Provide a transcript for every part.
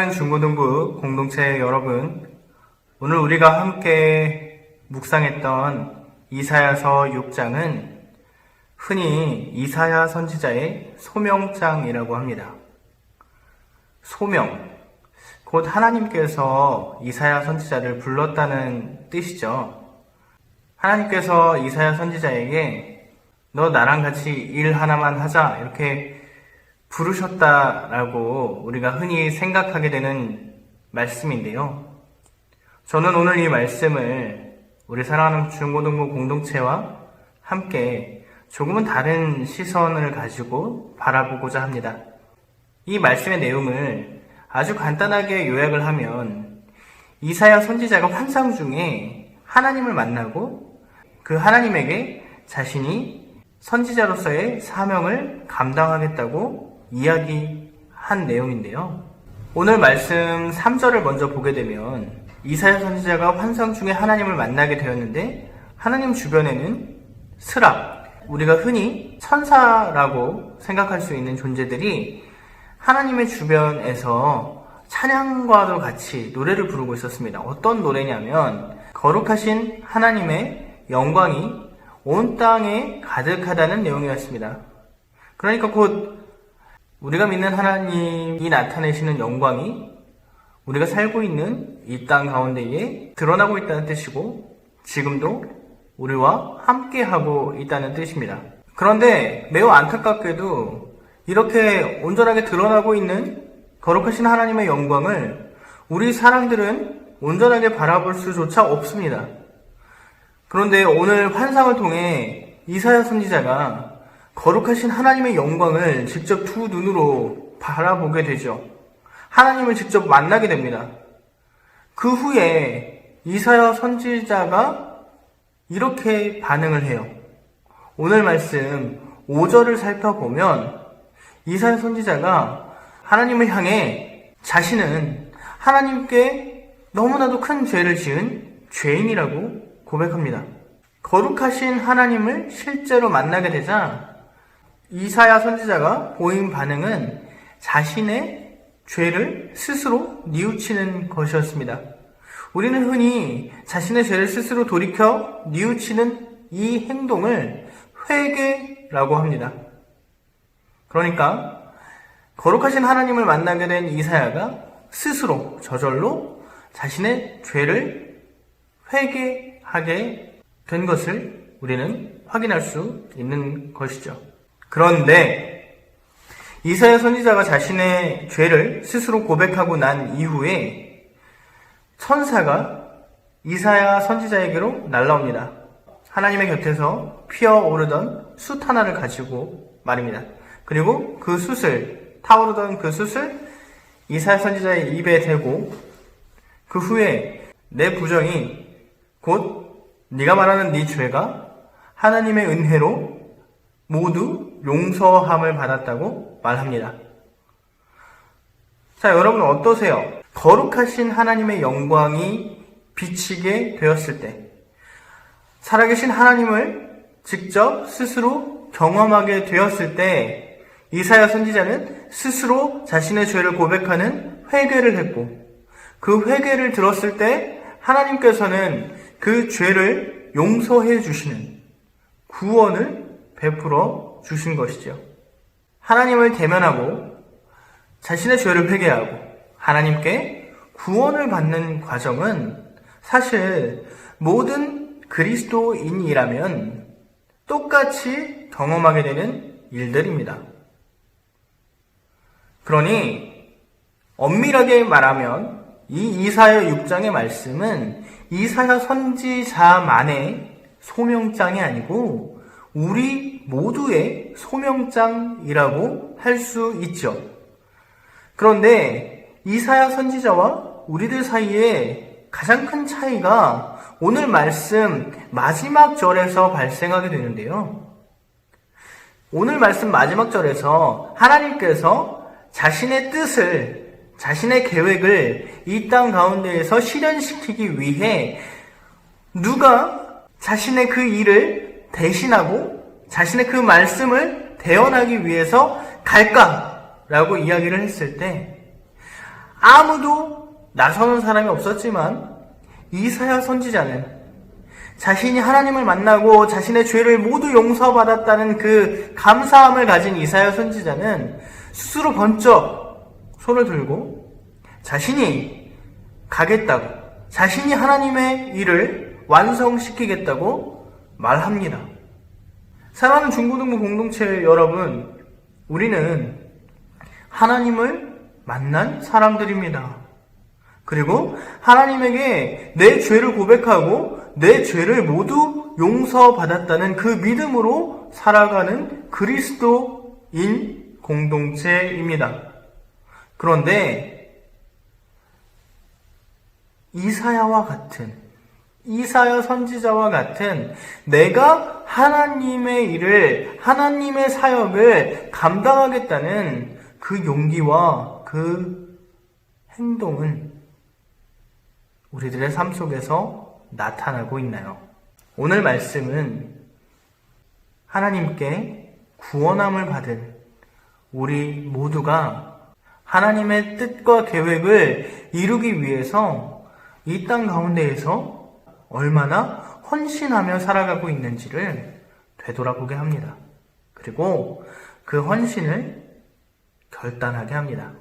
사랑하는 중고등부 공동체 여러분, 오늘 우리가 함께 묵상했던 이사야서 6장은 흔히 이사야 선지자의 소명장이라고 합니다. 소명, 곧 하나님께서 이사야 선지자를 불렀다는 뜻이죠. 하나님께서 이사야 선지자에게 너 나랑 같이 일 하나만 하자 이렇게 부르셨다라고 우리가 흔히 생각하게 되는 말씀인데요. 저는 오늘 이 말씀을 우리 사랑하는 중고등부 공동체와 함께 조금은 다른 시선을 가지고 바라보고자 합니다. 이 말씀의 내용을 아주 간단하게 요약을 하면 이사야 선지자가 환상 중에 하나님을 만나고 그 하나님에게 자신이 선지자로서의 사명을 감당하겠다고 이야기한 내용인데요. 오늘 말씀 3절을 먼저 보게 되면 이사야 선지자가 환상 중에 하나님을 만나게 되었는데 하나님 주변에는 스랍, 우리가 흔히 천사라고 생각할 수 있는 존재들이 하나님의 주변에서 찬양과도 같이 노래를 부르고 있었습니다. 어떤 노래냐면 거룩하신 하나님의 영광이 온 땅에 가득하다는 내용이었습니다. 그러니까 곧 우리가 믿는 하나님이 나타내시는 영광이 우리가 살고 있는 이 땅 가운데에 드러나고 있다는 뜻이고 지금도 우리와 함께하고 있다는 뜻입니다. 그런데 매우 안타깝게도 이렇게 온전하게 드러나고 있는 거룩하신 하나님의 영광을 우리 사람들은 온전하게 바라볼 수조차 없습니다. 그런데 오늘 환상을 통해 이사야 선지자가 거룩하신 하나님의 영광을 직접 두 눈으로 바라보게 되죠. 하나님을 직접 만나게 됩니다. 그 후에 이사야 선지자가 이렇게 반응을 해요. 오늘 말씀 5절을 살펴보면 이사야 선지자가 하나님을 향해 자신은 하나님께 너무나도 큰 죄를 지은 죄인이라고 고백합니다. 거룩하신 하나님을 실제로 만나게 되자 이사야 선지자가 보인 반응은 자신의 죄를 스스로 뉘우치는 것이었습니다. 우리는 흔히 자신의 죄를 스스로 돌이켜 뉘우치는 이 행동을 회개라고 합니다. 그러니까 거룩하신 하나님을 만나게 된 이사야가 스스로 저절로 자신의 죄를 회개하게 된 것을 우리는 확인할 수 있는 것이죠. 그런데 이사야 선지자가 자신의 죄를 스스로 고백하고 난 이후에 천사가 이사야 선지자에게로 날라옵니다. 하나님의 곁에서 피어오르던 숯 하나를 가지고 말입니다. 그리고 그 숯을, 타오르던 그 숯을 이사야 선지자의 입에 대고 그 후에 내 부정이 곧 네가 말하는 네 죄가 하나님의 은혜로 모두 용서함을 받았다고 말합니다. 자, 여러분 어떠세요? 거룩하신 하나님의 영광이 비치게 되었을 때, 살아계신 하나님을 직접 스스로 경험하게 되었을 때, 이사야 선지자는 스스로 자신의 죄를 고백하는 회개를 했고, 그 회개를 들었을 때 하나님께서는 그 죄를 용서해 주시는 구원을 베풀어 주신 것이죠. 하나님을 대면하고 자신의 죄를 회개하고 하나님께 구원을 받는 과정은 사실 모든 그리스도인이라면 똑같이 경험하게 되는 일들입니다. 그러니 엄밀하게 말하면 이 이사야 6장의 말씀은 이사야 선지자만의 소명장이 아니고 우리 모두의 소명장이라고 할 수 있죠. 그런데 이사야 선지자와 우리들 사이에 가장 큰 차이가 오늘 말씀 마지막 절에서 발생하게 되는데요. 오늘 말씀 마지막 절에서 하나님께서 자신의 뜻을, 자신의 계획을 이 땅 가운데에서 실현시키기 위해 누가 자신의 그 일을 대신하고 자신의 그 말씀을 대언하기 위해서 갈까라고 이야기를 했을 때 아무도 나서는 사람이 없었지만 이사야 선지자는 자신이 하나님을 만나고 자신의 죄를 모두 용서받았다는 그 감사함을 가진 이사야 선지자는 스스로 번쩍 손을 들고 자신이 가겠다고, 자신이 하나님의 일을 완성시키겠다고 말합니다. 사랑하는 중고등부 공동체 여러분, 우리는 하나님을 만난 사람들입니다. 그리고 하나님에게 내 죄를 고백하고 내 죄를 모두 용서받았다는 그 믿음으로 살아가는 그리스도인 공동체입니다. 그런데 이사야 선지자와 같은 내가 하나님의 일을, 하나님의 사역을 감당하겠다는 그 용기와 그 행동은 우리들의 삶 속에서 나타나고 있나요? 오늘 말씀은 하나님께 구원함을 받은 우리 모두가 하나님의 뜻과 계획을 이루기 위해서 이 땅 가운데에서 얼마나 헌신하며 살아가고 있는지를 되돌아보게 합니다. 그리고 그 헌신을 결단하게 합니다.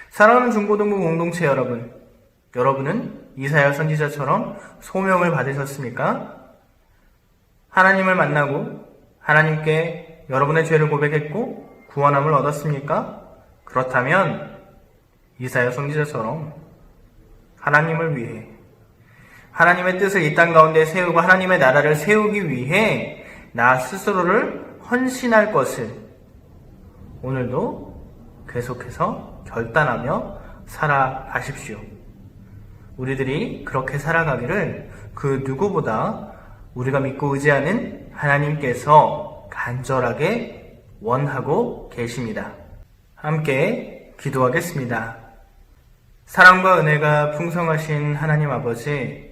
사랑하는 중고등부 공동체 여러분, 여러분은 이사야 선지자처럼 소명을 받으셨습니까? 하나님을 만나고 하나님께 여러분의 죄를 고백했고 구원함을 얻었습니까? 그렇다면 이사야 선지자처럼 하나님을 위해, 하나님의 뜻을 이 땅 가운데 세우고 하나님의 나라를 세우기 위해 나 스스로를 헌신할 것을 오늘도 계속해서 결단하며 살아가십시오. 우리들이 그렇게 살아가기를 그 누구보다 우리가 믿고 의지하는 하나님께서 간절하게 원하고 계십니다. 함께 기도하겠습니다. 사랑과 은혜가 풍성하신 하나님 아버지,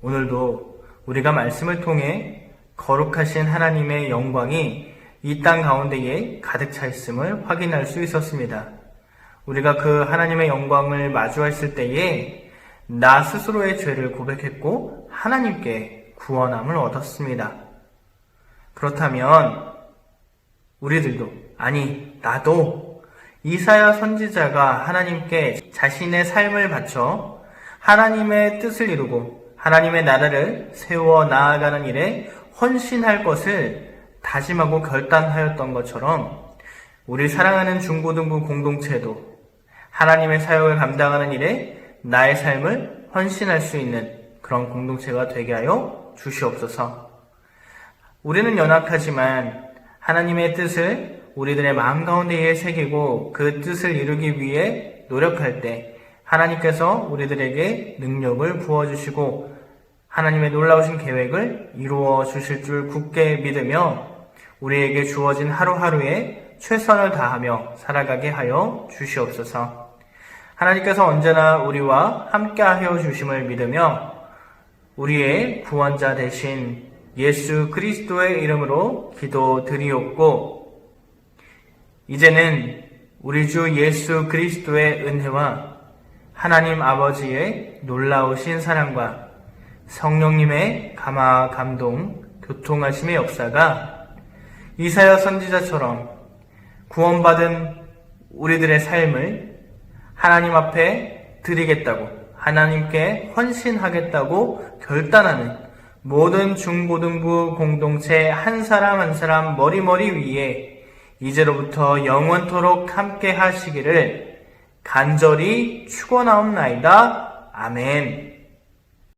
오늘도 우리가 말씀을 통해 거룩하신 하나님의 영광이 이 땅 가운데에 가득 차 있음을 확인할 수 있었습니다. 우리가 그 하나님의 영광을 마주했을 때에 나 스스로의 죄를 고백했고 하나님께 구원함을 얻었습니다. 그렇다면 우리들도, 아니 나도 이사야 선지자가 하나님께 자신의 삶을 바쳐 하나님의 뜻을 이루고 하나님의 나라를 세워 나아가는 일에 헌신할 것을 다짐하고 결단하였던 것처럼 우리 사랑하는 중고등부 공동체도 하나님의 사역을 감당하는 일에 나의 삶을 헌신할 수 있는 그런 공동체가 되게 하여 주시옵소서. 우리는 연약하지만 하나님의 뜻을 우리들의 마음 가운데에 새기고 그 뜻을 이루기 위해 노력할 때 하나님께서 우리들에게 능력을 부어주시고 하나님의 놀라우신 계획을 이루어 주실 줄 굳게 믿으며 우리에게 주어진 하루하루에 최선을 다하며 살아가게 하여 주시옵소서. 하나님께서 언제나 우리와 함께하여 주심을 믿으며 우리의 구원자 되신 예수 그리스도의 이름으로 기도드리옵고, 이제는 우리 주 예수 그리스도의 은혜와 하나님 아버지의 놀라우신 사랑과 성령님의 감화 감동 교통하심의 역사가 이사야 선지자처럼 구원받은 우리들의 삶을 하나님 앞에 드리겠다고, 하나님께 헌신하겠다고 결단하는 모든 중고등부 공동체 한 사람 한 사람 머리머리 위에 이제로부터 영원토록 함께 하시기를 간절히 축원하옵나이다. 아멘.